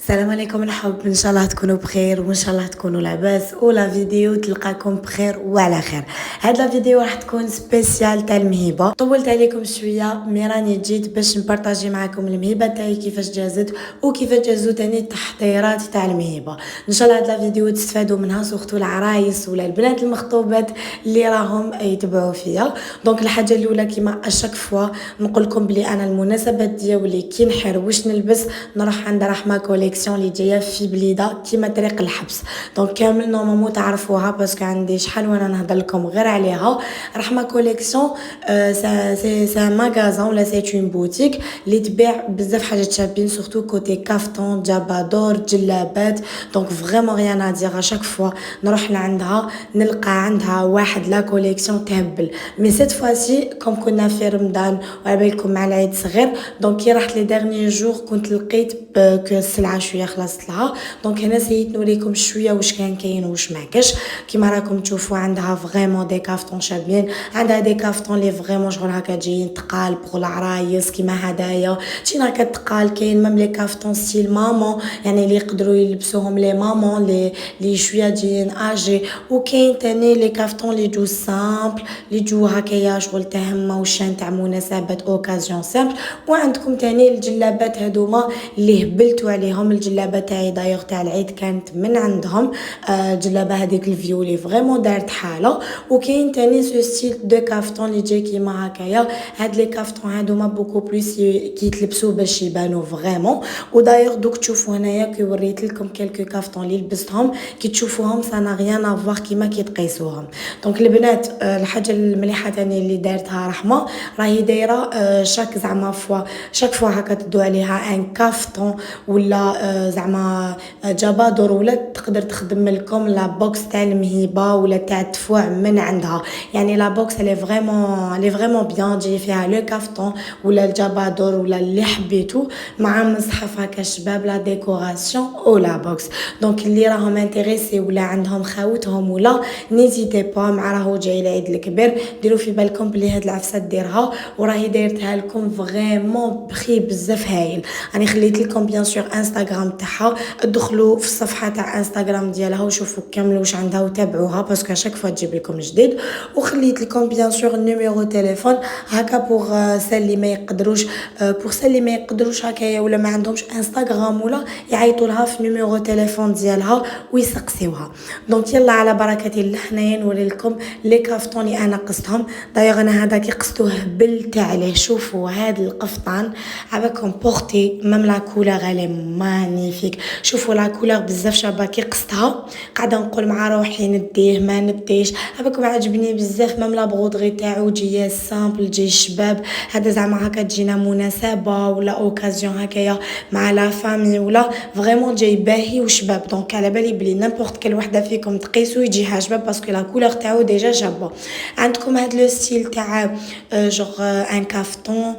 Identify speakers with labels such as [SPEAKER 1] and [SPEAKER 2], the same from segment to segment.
[SPEAKER 1] السلام عليكم الحب، ان شاء الله تكونوا بخير وان شاء الله تكونوا لاباس ولا فيديو تلقاكم بخير وعلى خير. هاد لا فيديو راح تكون سبيسيال تاع المهبه. طولت عليكم شويه مي راني جيت باش نبارطاجي معكم المهبه تاعي كيفاش جازت وكيفاش جازوا تاني التحضيرات تاع المهبه. ان شاء الله هاد لا فيديو تستفادوا منها سورتو العرايس ولا البنات المخطوبات اللي راهم يتبعوا فيا. دونك الحاجه الاولى كيما اشاك فوا نقول لكم بلي انا المناسبات ديالي كي نحروش نلبس نروح عند رحمه كوليكسيون اللي جايه في بليده كيما طريق الحبس. دونك كامل نورمالمون تعرفوها باسكو عندي شحال وانا نهضر لكم غير عليها. رحمه كوليكسيون سي ماغازان ولا سي اون بوتيك اللي تبيع بزاف حاجات شابين سورتو كوتي كافتون جابادور جلابات. دونك فريمون ريان ادير اشاك فوا نروح لعندها نلقى عندها واحد لا كوليكسيون تهبل. مي سيت فواسي كوم كنا في رمضان وعلى بالكم مع العيد صغير، دونك كي رحت لي ديرني جور كنت لقيت كو السلعه شويه خلصت لها. دونك هنا سيت نوريكم شويه واش كان كاين واش ما كاش. كيما راكم تشوفوا عندها فريمون دي كافتون شابين، عندها دي كافتون لي فريمون شغل هكا جايين تقال بوغ العرايس كيما هدايا تينا هكا تقال. كاين ميم لي كافتون ستيل مامون يعني اللي يقدروا يلبسوهم لي مامون لي شويه جايين اجي. وكاين تاني لي كافتون لي جو سامبل لي جو هكايا شغل تهمه وشان تاع مناسبات اوكازيون سامبل. وعندكم تاني الجلابات هذوما اللي هبلتوا عليهم. الجلابه تاعي دايوغ تاع العيد كانت من عندهم جلابه هذيك الفيولي فريمون دارت حاله. وكاين تاني سو ستيل دو كافتون اللي جاي كيما هكايا. هاد لي كافتون هذوما بوكو بليس كيتلبسوا باش يبانوا فريمون. ودايوغ دوك تشوفوا هنايا كي وريت لكم كلكو كافتون اللي لبستهم كي تشوفوهم سانا غيان افوار كيما كيتقيسوهم. دونك البنات الحاجه المليحه تاني اللي دارتها رحمه راهي دايره شاك زعما شاك فوا هكا تدو عليها ان كافتون ولا زعما جابادور ولا تقدر تخدم لكم لا بوكس تاع المهبه ولا تاع الدفوع من عندها. يعني لا بوكس لي فريمون بيان جاي فيها لو كافتون ولا الجابادور ولا اللي حبيتو مع مصحف هكا شباب لا ديكوراسيون او لا بوكس. دونك اللي راهم انتريسي ولا عندهم خاوتهم ولا نيزيتي با مع راهو جاي العيد الكبير ديروا في بالكم بلي هاد العفسه ديرها وراهي دايرتها لكم فريمون بخي بزاف هايل. راني خليت لكم بيان سور انستغرام تاعها، ادخلوا في الصفحه تاع انستغرام ديالها وشوفوا كامل واش عندها وتابعوها باسكو شاك فوا تجيب لكم جديد. وخليت لكم بيان سور نيميرو تليفون هكا بوغ سالي ما يقدروش هكايا ولا ما عندهمش انستغرام ولا يعيطوا لها في نيميرو تليفون ديالها ويسقسيوها. دونك يلا على بركه الله حنايا نوري لكم لي كافتون اللي انا قصتهم. دايوغ انا هذا كي قصتوه هبلت عليه. شوفوا هذا القفطان عباكم بورتي ميم لا كولور غالي مانيفيك. شوفوا لا كولور بزاف شابه كي قصتها قاعده نقول مع روحي نديه ما نديش. عباكم عجبني بزاف ميم لا برودري تاعو جايه سامبل جاي شباب. هذا زعما هكا تجينا مناسبه ولا اوكازيون هكايا مع لا فامي ولا فريمون جاي باهي وشباب. دونك على بالي بلي نيمبورط كل وحده فيكم تقيسو يجي عجبه باسكو لا كولور تاعو ديجا شابه. عندكم هاد لو ستيل تاع جوغ ان كافتون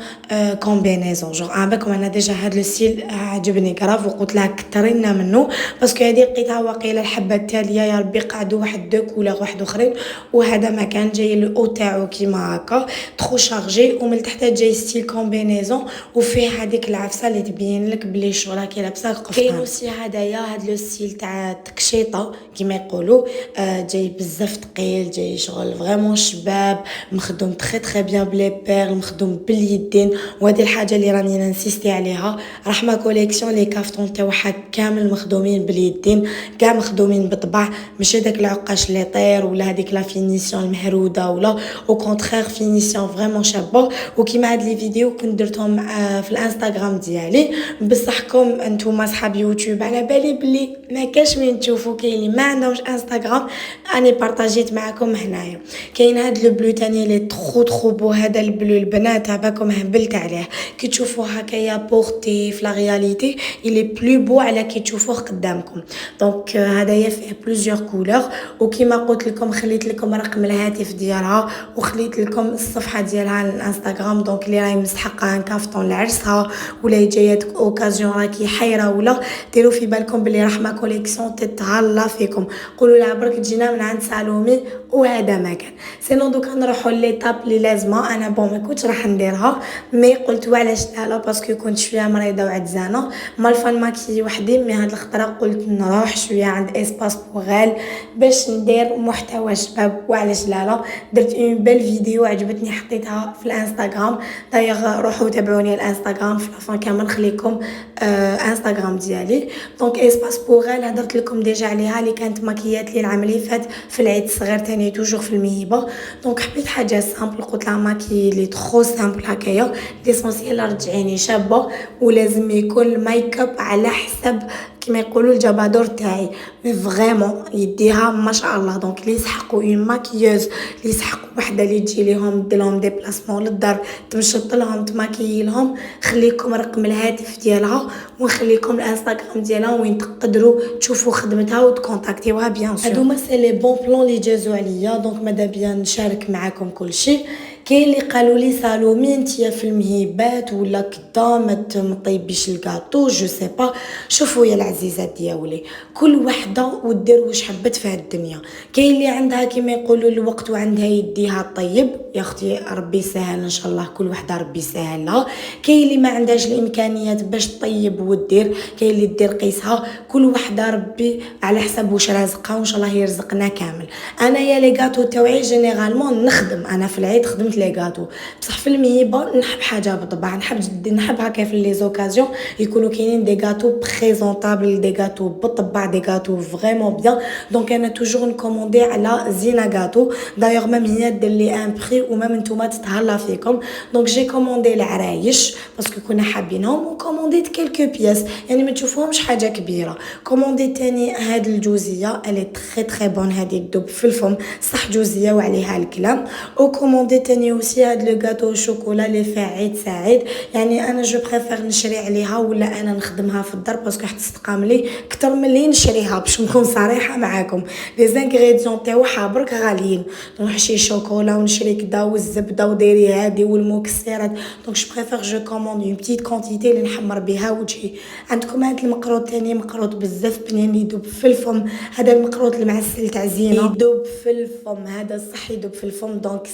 [SPEAKER 1] كومبينيزون جوغ عباكم انا ديجا هاد لو ستيل عجبني كراف وقلت لها كثرينا منه باسكو هذه لقيتها واقيلا الحبه التاليه يا ربي قعدوا واحد دو كولور واحد اخرين. وهذا ما كان جاي الاو تاعو كيما هكا ترو شارجي ومن تحت جاي ستيل كومبينيزون وفيه هذيك العفسه اللي تبين لك بلي شغل راكي لابسه قفطان. كاين اوسي هدايا هاد لو ستيل تاع تكشيطه كيما يقولوا جاي بزاف ثقيل جاي شغل فريمون شباب مخدوم تري بيان بلي بيرل مخدوم باليدين. وهذه الحاجه اللي راني ننسيستي عليها رحمه كوليكسيون لي كافتون تاعها كامل مخدومين باليدين كاع مخدومين بالطبع ماشي داك العقاش اللي طير ولا هذيك لا فينيسيون المهروده ولا او كونترير فينيسيون فريمون شابه. وكيما هاد لي فيديو كنت درتهم في الانستغرام ديالي بصحكم انتوما صحاب يوتيوب على بالي بلي ما كاش وين تشوفوا. كاين اللي ما عندهمش انستغرام اني بارطاجيت معكم هنايا. كاين هاد لو بلو تاني لي ترو بو. هذا البلو البنات عباكم هبلت عليه كي تشوفوه هكايا بورتي في لا رياليتي الي بلو بو على كي تشوفوه قدامكم. دونك هدايا فيه بليزيور كولور. وكيما قلت لكم خليت لكم رقم الهاتف ديالها وخليت لكم الصفحه ديالها على الانستغرام. دونك اللي راهي مستحقه ان كافتون لعرسها ولا جايتك اوكازيون راكي حيره ولا ديروا في بالكم بلي رحمه كوليكسيون تتهلا فيكم. قولوا لها برك جينا من عند سالومي وهذا مكان. سينو دوكا نروحوا ليطاب لي لازمه. انا ما كنتش راح نديرها مي قلت وعلاش لا باسكو كنت شويه مريضه وعزانه. ما الفن نماكي وحدي، مي هاد الخطره قلت نروح شويه عند اسباس بوغال باش ندير محتوى شباب، وعلاش لا درت اون بيل فيديو عجبتني حطيتها في الانستغرام. دايوغ روحوا تابعوني الانستغرام في لافان كامل نخليكم انستغرام ديالي. دونك اسباس بوغال هضرت لكم ديجا عليها، اللي كانت ماكيات لي العام اللي فات في العيد الصغير تاني توجور في المهيبه. دونك حبيت حاجه سامبل، قلت لها ماكي لي ترو سامبل هكايا، ليسونسيال رجعيني شابه، ولازم يكون الميك اب على حسب كما يقولوا الجبادور تاعي، مي فريمون يديها ما شاء الله. دونك لي يسحقوا اون ماكيوز، لي يسحقوا وحده اللي تجي ليهم ديرلهم ديبلاسمون للدار تمشط لهم تماكي لهم، خليكم رقم الهاتف ديالها ونخليكم الانستغرام ديالها وين تقدروا تشوفوا خدمتها وتكونتاكتيوها بيان سور. هادوما سي لي بون بلان لي جازو عليا، دونك ماذا بيا نشارك معاكم كل شيء. كاين اللي قالوا لي سالومي نتيا في المهيبات ولا كدا ما طيبيش الكاطو جو سي با. شوفوا يا العزيزات دياولي، كل وحده ودير واش حبت في هاد الدنيا. كاين اللي عندها كيما يقولوا الوقت وعندها يديها طيب، يا اختي ربي يسهل ان شاء الله، كل وحده ربي يسهل لها. كاين اللي ما عندهاش الامكانيات باش طيب ودير، كاين اللي دير قيسها، كل وحده ربي على حسب واش رازقها، وان شاء الله يرزقنا كامل. انا يا لي غاتو تاوعي جينيرالمون نخدم، انا في العيد خدمت لي غاتو، بصح في المهيبه نحب حاجه بالطبع، نحب هكا في لي زوكازيون يكونوا كاينين دي غاتو بريزونطابل، دي غاتو بالطبع، دي غاتو فريمون بيان. دونك انا توجور نكوموندي على زينه غاتو، دايوغ ميم هي دير لي ان بري وميم نتوما تتهلا فيكم. دونك جي كوموندي العرايش باسكو كنا حابينهم، وكومونديت كلكو بياس يعني ما تشوفوهمش حاجه كبيره. كوموندي تاني هاد الجوزيه الي تري بون، هادي تدوب في الفم صح، جوزيه وعليها الكلام. وكوموندي تاني اوسي هاد لو غاتو شوكولا اللي فيه عيد سعيد، يعني انا جو بريفير نشري عليها ولا انا نخدمها في الدار باسكو حتى تستقام لي اكثر من اللي نشريها، باش نكون صريحه معاكم. لي زانغريديون تاعها برك غاليين، نروح شي شوكولا ونشري كدا والزبده وديري هادي والمكسرات. دونك جو بريفير جو كوموند اون بتيت كونتيتي اللي نحمر بها وجهي. عندكم هاد المقروط تاني، مقروط بزاف بنين يدوب في الفم، هذا المقروط المعسل تاع زينه يدوب في الفم، هذا صح يدوب في الفم. دونك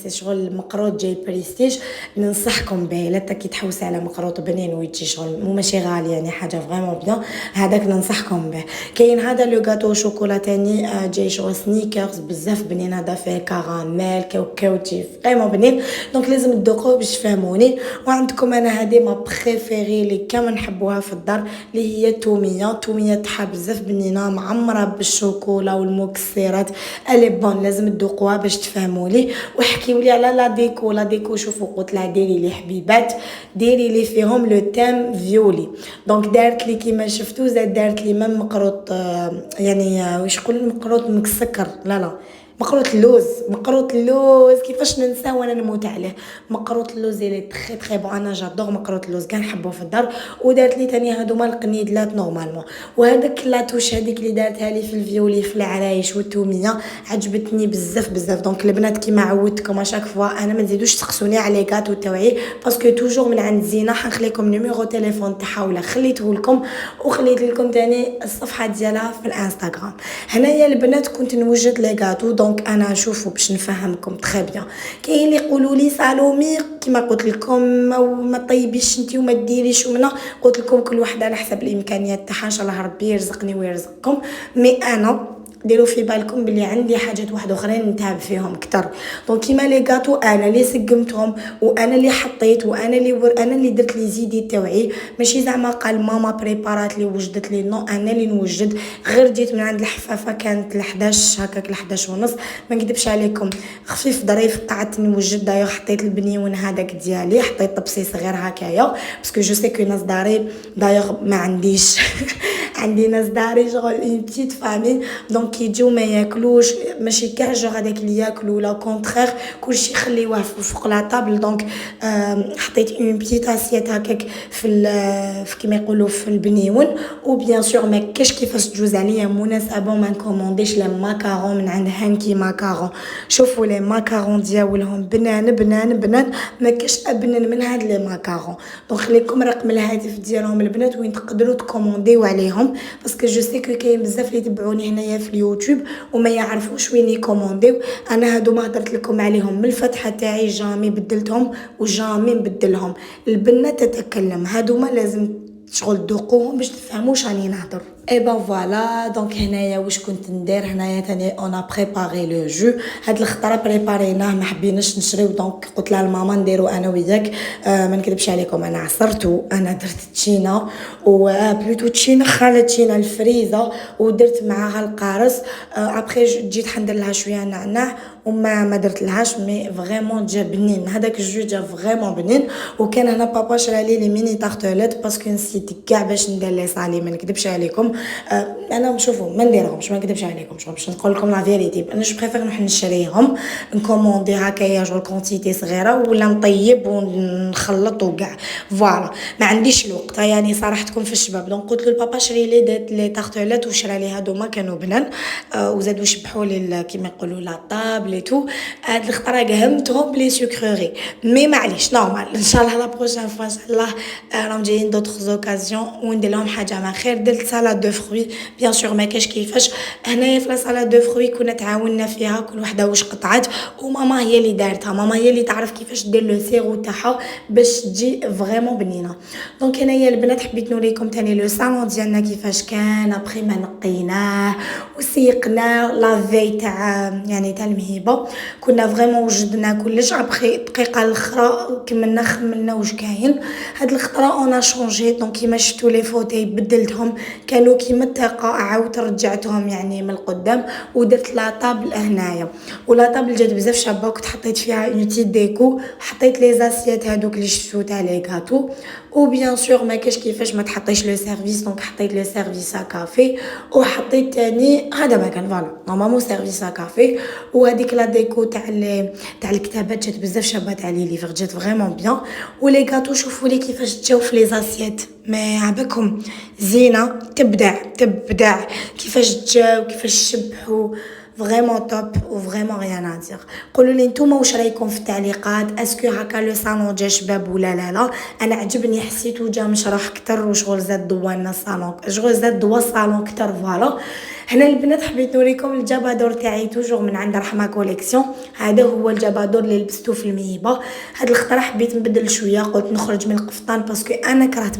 [SPEAKER 1] سي شغل مقروط جاي بريستيج، ننصحكم به. لا كي تحوس على مقروط بنين ويجي شغل مو ماشي غالي، يعني حاجه فريمون بيان، هذاك ننصحكم به. كاين هذا لو غاتو شوكولا تاني جاي شغل سنيكرز بزاف بنين، هذا فيه كراميل كاوكاوتشي فريمون بنين، دونك لازم تذوقوه باش تفهموني. وعندكم انا هذه ما بريفيري اللي كامل نحبوها في الدار، اللي هي توميه تاعها بزاف بنينه معمره بالشوكولا والمكسرات، الي بون لازم تذوقوها باش تفهمولي. وحكيوا لي على لا ديكو شوفوا قلت لها ديري لي حبيبات، ديري لي فيهم لو تام فيولي. دونك دارت لي كيما شفتوا، زاد دارت لي مم مقروط يعني واش يقولوا المقروط مسكر، لا مقروط اللوز كيفاش ننسى وانا نموت عليه. مقروط اللوز اللي تري بون، انا جادور مقروط اللوز كان نحبه في الدار. ودارت لي تاني هادوما القنيدلات نورمالمون، وهذاك لاتوش هذيك اللي دارتها لي في الفيولي في العرايش والثوميه عجبتني بزاف. دونك البنات كيما عودتكم اشاك فوا انا ما تزيدوش تسقسوني على غاتو تاوعي باسكو توجور من عند زينه. حنخليكم نيميرو تليفون تاعها ولا خليته لكم، وخليت لكم تاني الصفحه ديالها في الانستغرام. هنايا البنات كنت نوجد لي غاتو، دونك انا شوفوا باش نفهمكم تري بيان. كاين اللي يقولوا لي سالومي كيما قلت لكم ما طيبيش انتي وما ديريش ومنا، قلت لكم كل وحده على حسب الامكانيات تاعها، ان شاء الله ربي يرزقني ويرزقكم. مي انا ديروا في بالكم بلي عندي حاجات واحد اخرين نتعب فيهم اكثر. دونك كيما لي غاتو انا اللي سقمتهم وانا اللي حطيت وانا اللي درت لي زيدي تاوعي، ماشي زعما قال ماما بريبارات لي وجدت لي، نو انا اللي نوجد. غير جيت من عند الحفافه كانت ل11 هكاك ل11 ونص، ما نكذبش عليكم خفيف ظريف قعدت نوجد. دايوغ حطيت البنيون هذاك ديالي، حطيت طبسي صغير هكايا باسكو جو سي كو ناس داري دايوغ ما عنديش عندي ناس داري شغل اون بتيت فامي، دونك كي يجيو ما ياكلوش، ماشي كاع جو هذاك اللي ياكلوا لا كونترير كلشي خليوه فوق لا طابل. دونك حطيت اون بتيت اسيت هكاك في كيما يقولوا في البنيون. وبيان سور ما كاش كيفاش تجوز عليا مناسبه ما نكومونديش لي ماكارون من عند هانكي ماكارون. شوفوا لي ماكارون ديالهم بنان ما كاش ابنن من هاد لي ماكارون. دونك خليكم رقم الهاتف ديالهم البنات وين تقدروا تكومونديو عليهم، باسكو جو سي كو كاين بزاف اللي يتبعوني هنايا في اليوتيوب وما يعرفوش وين يكومونديو. انا هادو ما هضرت لكم عليهم من الفتحه تاعي، جامي بدلتهم وجامي نبدلهم. البنات تتكلم هادو ما لازم شغل تذوقوهم باش تفهموا واش راني نهضر. اي بان فوالا دونك هنايا واش كنت ندير هنايا تاني اون بريباري لو جو. هاد الخطره بريباريناه ما حبيناش نشريو دونك قلت لها لماما نديرو انا وياك. ما نكذبش عليكم انا عصرتو انا درت تشينا و بلوتو تشينا خاله تشينا الفريزه ودرت معاها القارص. ابري جيت حندير لها شويه نعناع وما درت لهاش مي فريمون جا بنين هذاك الجو جا فريمون بنين. وكان هنا بابا شرا لي ميني تارتولات باسكو نسيت كاع باش ندير لي صالي ما نكذبش عليكم. انا شوفوا ما نديرهمش ما نكذبش عليكم باش نقول لكم لا فيريتي انا جو بريفير نروح نشريهم نكوموندي هكايا جو كونتيتي صغيره ولا نطيب ونخلط وكاع فوالا ما عنديش الوقت يعني صراحتكم في الشباب. دونك قلت له البابا شري لي دات لي تارتولات وشرا لي هادوما كانوا بنان. وزادوا شبحوا لي كيما يقولوا لا طابل تو. هاد الخطره قهمتهم بلي سكروري مي معليش نورمال ان شاء الله لا بروشين فوا ان شاء الله راهم جايين دوطخ اوكازيون وندير لهم حاجه ما خير. درت سالاد دو فروي بيان سور ما كاش كيفاش هنايا في سالاد دو فروي كنا تعاوننا فيها كل وحده واش قطعت وماما هي اللي دارتها. ماما هي اللي تعرف كيفاش دير لو سيرو تاعها باش تجي فريمون بنينه. دونك هنايا البنات حبيت نوريكم تاني لو صالون ديالنا كيفاش كان ابري ما نقيناه وسيقناه لا في تاع يعني تاع المهيبه كنا فريمون وجدنا كلش. ابري دقيقه الاخرى كملنا خملنا واش كاين. هاد الخطره اون شونجي دونك كيما شفتوا لي فوتاي بدلتهم كانوا كيما التاقه عاودت رجعتهم يعني من القدام ودرت لا طابل هنايا ولا طابل جات بزاف شابه كنت حطيت فيها اون تي ديكو. حطيت لي زاسيات هذوك اللي شفتوا تاع لي غاتو وبيان سور ما كاش كيفاش ما تحطيش لو سيرفيس دونك حطيت لو سيرفيس كافي وحطيت تاني هذا ما كان فوالا نورمالمون سيرفيس كافي. وهذيك لا ديكو تاع الكتابات جات بزاف شابه تاع لي ليفر جات فريمون بيان. ولي غاتو شوفوا لي كيفاش جاو في لي زاسيات ما عباكم زينه تبدع كيفاش جاو كيفاش شبحوا فريمون توب وفريمون ريان ادير. قولوا لي نتوما واش رايكم في التعليقات اسكو هكا لو صالون جا شباب ولا لا. انا عجبني حسيتو جا مشرح اكثر وشغل زاد ضوانا الصالون شغل زاد ضوا الصالون اكثر فوالا. هنا البنات حبيت نوريكم الجبادور تاعي توجور من عند رحمه كوليكسيون. هذا هو الجبادور اللي لبستو في المهيبه. هاد الخطره حبيت نبدل شويه قلت نخرج من القفطان باسكو انا كرهت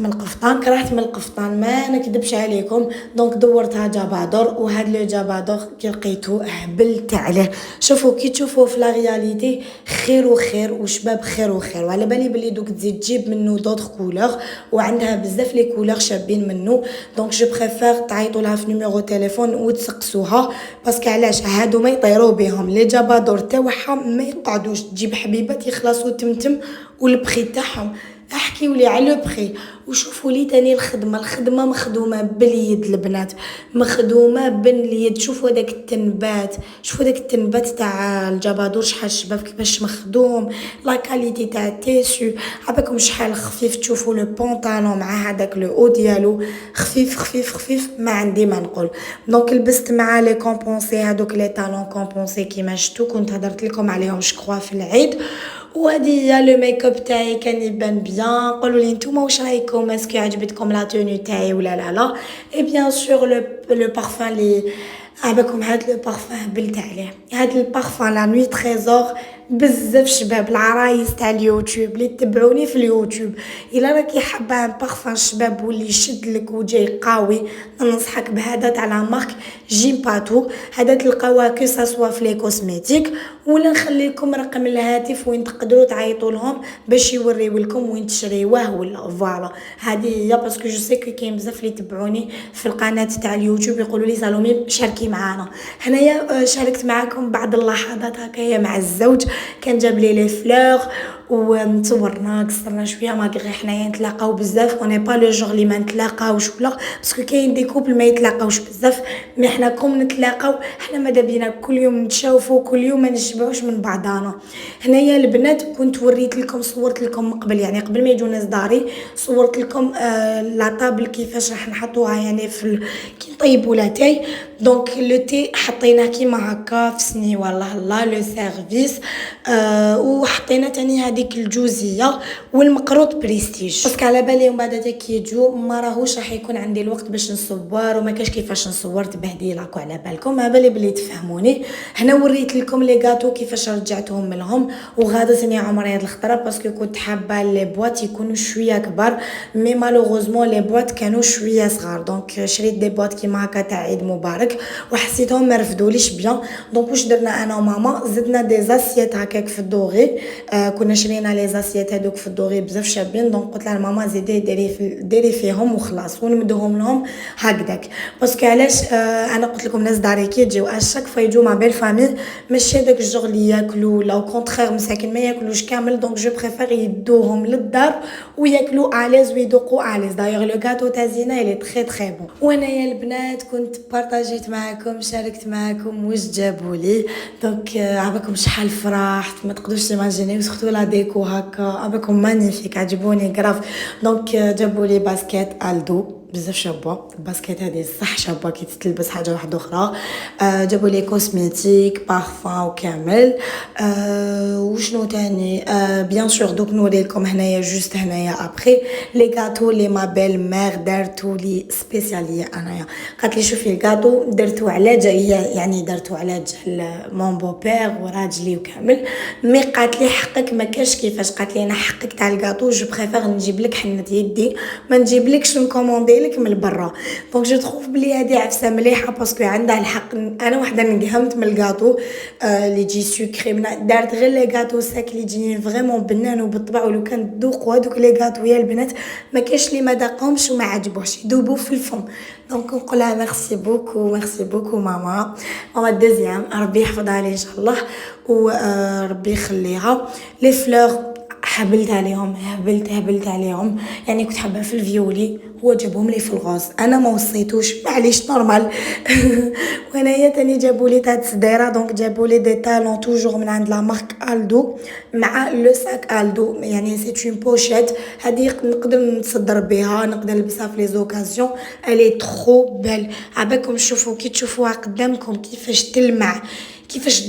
[SPEAKER 1] من القفطان ما نكذبش عليكم. دونك دورتها جبادور وهاد لو جبادور كي لقيتو هبلت عليه. شوفوا كي تشوفوا في لا رياليتي خير وخير وشباب خير وخير وعلى بالي بلي دوك تزيد تجيب منه دوطخ كولور وعندها بزاف لي كولور شابين منه. دونك جو بريفير تعيطوا لها في نيميرو تليفون وتسقسوها باسكو علاش هادو ما يطيروا بهم لي جبادور تاعها ما يقعدوش تجيب حبيبات يخلصوا تمتم والبخي تاعهم. احكيوا لي على لو بري وشوفوا لي تاني الخدمه مخدومه باليد البنات مخدومه باليد. شوفوا داك التنبات تاع الجبادور شحال شباب كيفاش مخدوم لا كاليتي تاع التيسو عباكم شحال خفيف. تشوفوا لو بونطالون مع هذاك لو او ديالو خفيف ما عندي ما نقول. دونك لبست مع لي كومبونسي هذوك لي طالون كومبونسي كيما شفتوا كنت هضرت لكم عليهم شكوا في العيد. وهادي هي لو ميك اب تاعي كان يبان بيان. قولوا لي نتوما واش رايكم اسكو عجبتكم لا توني تاعي ولا لا. اي بيان سور لو بارفان لي عباكم هاد لو بارفان هبلت عليه. هاد البارفان لا نوي تريزور بزاف شباب العرايس تاع اليوتيوب اللي تتبعوني في اليوتيوب الا راكي حابه بارفان شباب واللي يشد لك وجاي قوي ننصحك بهذا تاع لا مارك جيم باتو. هذا تلقاوه كو ساسوا في لي كوزميتيك ولا نخلي لكم رقم الهاتف وين تقدروا تعيطوا لهم باش يوريو لكم وين تشريوه ولا فوالا. هذه هي باسكو جو سي كاين بزاف اللي يتبعوني في القناه تاع اليوتيوب يقولوا لي سالومي شاركي معانا. هنايا شاركت معكم بعض اللحظات هكايا مع الزوج كان جاب لي فلور وتصورنا قصرنا شويه ماغري حنايا نتلاقاو بزاف اوني با لو جور اللي ما نتلاقاوش ولا باسكو كاين دي كوبل ما يتلاقاوش بزاف مي حنا كوم نتلاقاو حنا ماذا بينا كل يوم نتشافوا كل يوم ما نشبعوش من بعضانا. هنايا البنات كنت وريت لكم صورت لكم قبل يعني قبل ما يجوا ناس داري صورت لكم لا طابل كيفاش راح نحطوها يعني في كي نطيبوا لاتاي. دونك لو تي حطيناه كيما هكا في سني والله الله لو سيرفيس وحطينا تاني هذيك الجوزيه والمقروط بريستيج، باسكو على بالي من بعد هذا كي يجو ما راهوش راح يكون عندي الوقت باش نصور وما كاش كيفاش نصور تبهديلاكو على بالكم. على بالي بلي تفهموني. هنا وريت لكم لي غاتو كيفاش رجعتهم لهم وغادتني عمري هاد الخطره باسكو كنت حابه لي بواط يكونوا شويه كبار، مي مالوغوزمون لي بواط كانوا شويه صغار. دونك شريت دي بواط كيما هكا تاع عيد مبارك وحسيتهم ما رفدوليش بيان. دونك واش درنا انا وماما زدنا دي زاسيات هكاك في الدوغي. كنا شرينا لي زاسيات هذوك في الدوغي بزاف شابين. دونك قلت لها ماما زيدي ديري فيهم وخلاص ونمدهم لهم هكذاك. باسكو علاش انا قلت لكم ناس داري كي يجيو اشاك فيجوا مع بيل فامي ماشي داك الجوغ اللي ياكلوا لا كونترير مساكن ما ياكلوش كامل. دونك جو بريفير يدوهم للدار وياكلوا اليز ويذوقوا اليز. دايوغ لو غاتو تاع زينه اللي تري تري بون. وانايا البنات كنت بارطاجيت معكم شاركت معكم واش جابوا لي. دونك عباكم شحال فرحت ما تقدروش تيماجينيو سورتو لا ديكو هكا عباكم مانيفيك عجبوني كراف. دونك جابوا لي باسكيت الدو بزاف شابه. الباسكيت هذه صح شابه كي تتلبس حاجه واحده اخرى. جابوا لي كوسميتيك بارفان وكامل. وشنو تاني بيان سور دوك نوريلكم هنايا جوست هنايا ابري لي غاتو لي ما بيل مير دارتو لي سبيسياليه. انايا قالت لي شوفي الغاتو درتو على جايه يعني درتو على جال مون بو بير وراجلي وكامل. مي قالت لي حقك ما كاش كيفاش. قالت لي انا حقك تاع الغاتو جو بريفير نجيب لك حنه يدي ما نجيبلكش نكوموندي لك من برا. دونك جو تروف بلي هذه عفسه مليحه باسكو عندها الحق. انا وحده نقهمت من الغاتو اللي يجي سكري دارت غير لي غاتو ساك اللي يجيني فريمون بنان وبالطبع ولو كان تذوقوا هذوك لي غاتو يا البنات ما كاش اللي ما ذاقهمش وما عجبوش يذوبوا في الفم. دونك نقول لها ميرسي بوكو ماما الدوزيام ربي يحفظها لي ان شاء الله وربي يخليها. لي فلور حبلت عليهم هبلت عليهم يعني كنت حابه في الفيولي هو جابهم لي في الغوز انا ما وصيتوش معليش نورمال. وانايا تاني جابوا لي تاع الصديره. دونك جابوا لي دي طالون توجور من عند لا مارك الدو مع لو ساك الدو يعني سي اون بوشيت. هذه نقدر نتصدر بها نقدر نلبسها في لي زوكازيون الي ترو بيل. عباكم شوفوا كي تشوفوها قدامكم كيفاش تلمع كيفاش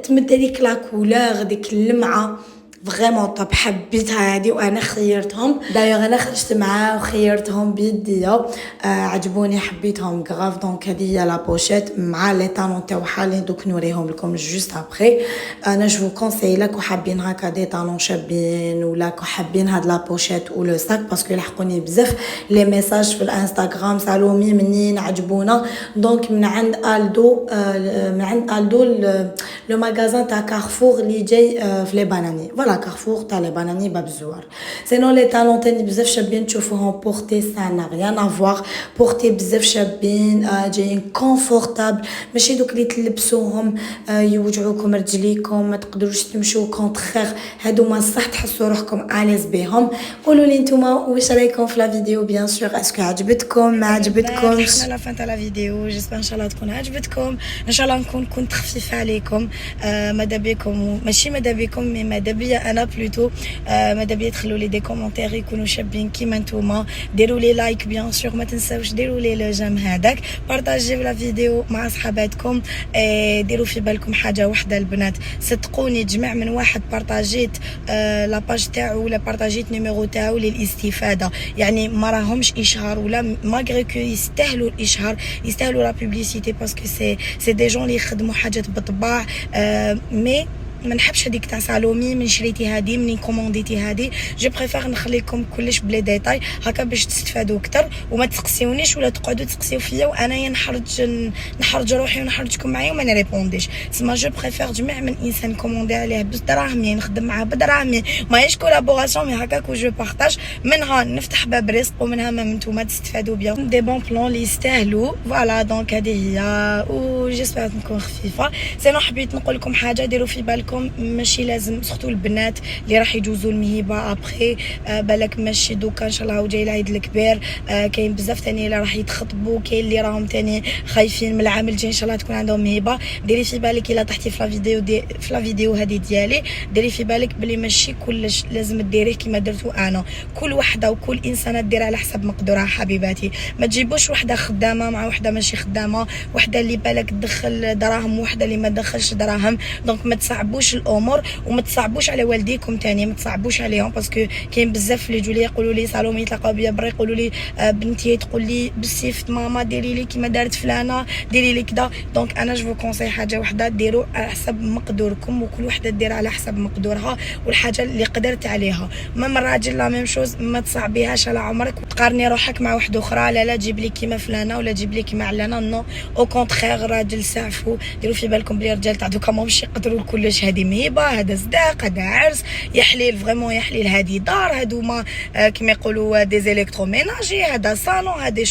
[SPEAKER 1] تمد هذيك لا كولور ديك اللمعه فريمون طاب. حبيتها هذه وانا خيرتهم. دايوغ انا خرجت معاه وخيرتهم بيديا عجبوني حبيتهم غراف. دونك هذه هي لا بوشيت مع لي طالون تاعها اللي دوك نوريهم لكم جوست ابري. انا جو كونساي لك وحابين هكا دي طالون شابين ولا حابين هاد لا بوشيت و لو ساك باسكو لحقوني بزاف لي ميساج في الانستغرام سالومي منين عجبونا. دونك من عند الدو لو ماغازان تاع كارفور اللي جاي في لي باناني فوالا كارفور تاع لي باناني باب الزوار. سينو لي طالون تاني بزاف شابين تشوفوهم بورتي سا نا ريان افوار بورتي بزاف شابين جايين كونفورطابل ماشي دوك اللي تلبسوهم يوجعوكم رجليكم ما تقدروش تمشوا كونترير. هادو ما صح تحسوا روحكم اليز بهم. قولوا لي نتوما واش رايكم في لا فيديو بيان سور اسكو عجبتكم ما عجبتكمش. حنا لا فان تاع لا فيديو جيسبر ان شاء الله تكون عجبتكم ان شاء الله نكون كنت خفيفه عليكم. ماذا بكم ماشي ماذا بكم مي ماذا بيا انا بلوتو ماذا بيا تخلوا لي دي كومونتير يكونوا شابين كيما نتوما. ديروا لي لايك بيان سور ما تنساوش ديروا لي لو جيم هذاك بارطاجيو لا فيديو مع صحاباتكم. ديروا في بالكم حاجه واحده البنات صدقوني جمع من واحد بارطاجيت لا باج تاعو ولا بارطاجيت نيميرو تاعو للاستفاده يعني ما راهمش اشهار ولا ماغري كو يستاهلوا الاشهار يستاهلوا لا بوبليسيتي باسكو سي دي جون اللي يخدموا حاجات بالطباع. مي ما نحبش هذيك تاع سالومي من شريتي هذه منين كومونديتي هذه. جو بريفير نخليكم كلش بلي ديتاي هكا باش تستفادوا اكثر وما تسقسيونيش ولا تقعدوا تسقسيو فيا وانايا نحرج روحي ونحرجكم معايا وما نريبونديش. سما جو بريفير جميع من انسان كوموندي عليه بدراهمي نخدم معاه بدراهمي ماهيش كولابوراسيون مي هكاك جو بارطاج منها نفتح باب رزق ومنها ما نتوما تستفادوا بيان دي بون بلان اللي يستاهلوا. فوالا دونك هذه هي و جيسبر نكون خفيفه. سينو حبيت نقول لكم حاجه ديروا في بالكم ماشي لازم سورتو البنات اللي راح يجوزوا المهبه ابري بالك ماشي دوكا ان شاء الله جاي العيد الكبير. كاين بزاف ثاني اللي راح يتخطبوا كاين اللي راهم ثاني خايفين من العام الجاي ان شاء الله تكون عندهم مهبه. ديري في بالك الا طحتي في لا فيديو هذه ديالي ديري في بالك بلي ماشي كلش لازم ديريه كما درتو انا. كل وحده وكل انسانه دير على حسب مقدورها حبيباتي. ما تجيبوش وحده خدامه مع وحده ماشي خدامه وحده اللي بالك تدخل دراهم وحده اللي ما تدخلش دراهم. دونك ما تصعبوش تصعبوش الامور وما تصعبوش على والديكم تاني، ما تصعبوش عليهم باسكو كاين بزاف اللي يجوا لي يقولوا لي سالومي يتلاقاو بيا برا يقولوا لي بنتي تقول لي بالسيفت ماما ديري لي كيما دارت فلانه ديري لي كذا. دونك انا جو كونساي حاجه وحده، ديروا على حسب مقدوركم وكل وحده دير على حسب مقدورها والحاجه اللي قدرت عليها. مام الراجل لا ميم شوز، ما تصعبيهاش على عمرك وتقارني روحك مع واحده اخرى. لا تجيب لي كيما فلانه ولا تجيب لي كيما علانه، نو او كونترير راجل سعفوا. ديروا في بالكم بلي الرجال تاع دوكا ماهمش يقدروا كلش، هذه مهيبه، هذا صداق، هذا عرس، يا حليل فريمون يا حليل، هذه دار، هادو ما كيما يقولوا دي زيليكتروميناجي، هذا صالون، هذه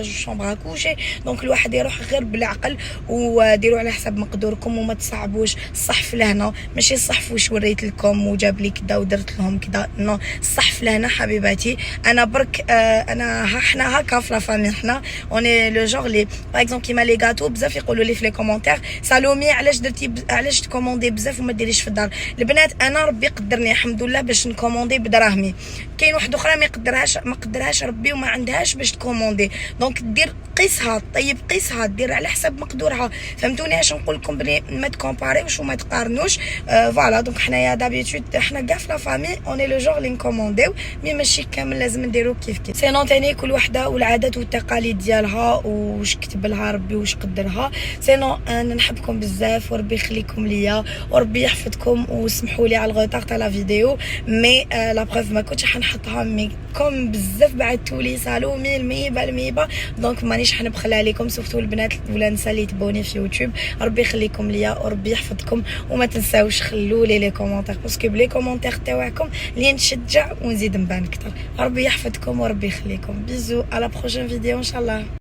[SPEAKER 1] شومبر كوشي. دونك الواحد يروح غير بالعقل وديروا على حسب مقدوركم وما تصعبوش. الصحف لهنا ماشي الصحف واش وريت لكم وجاب لي كذا ودرت لهم كذا، نو الصحف لهنا حبيباتي. انا برك انا حنا هكا في لا فامي، حنا اوني لو جور لي باغ اكزومبل كيما لي غاتو بزاف يقولوا لي في لي كومونتير سالومي علاش درتي علاش تكوموندي بزاف وما ديريش في الدار. البنات انا ربي قدرني الحمد لله باش نكوموندي بدراهمي، كاين واحده اخرى ما قدرهاش ربي وما عندهاش باش تكوموندي. دونك دير قيسها، طيب قيسها، دير على حسب مقدورها. فهمتوني اش نقول لكم بلي ما تكومباريوش وما تقارنوش. فوالا دونك حنايا دابيتود حنا كاع في لا فامي اوني لو جور اللي نكومونديو، مي ماشي كامل لازم نديرو كيف سينو تاني كل وحده والعادات والتقاليد ديالها واش كتب لها ربي واش قدرها. سينو انا نحبكم بزاف وربي يخليكم ليا وربي يحفظكم وسمحوا لي على الغوطار تاع لا فيديو. مي لا بروف ما كنتش حنحطها، مي كوم بزاف بعثتوا لي سالومي المهيبه دونك مانيش حنبخل عليكم، سورتو البنات ولا النساء اللي يتبعوني في يوتيوب. ربي يخليكم ليا وربي يحفظكم، وما تنساوش خلوا لي كومونتير باسكو بلي كومونتير تاعكم اللي نشجع ونزيد نبان اكثر. ربي يحفظكم وربي يخليكم. بيزو على بروشين فيديو ان شاء الله.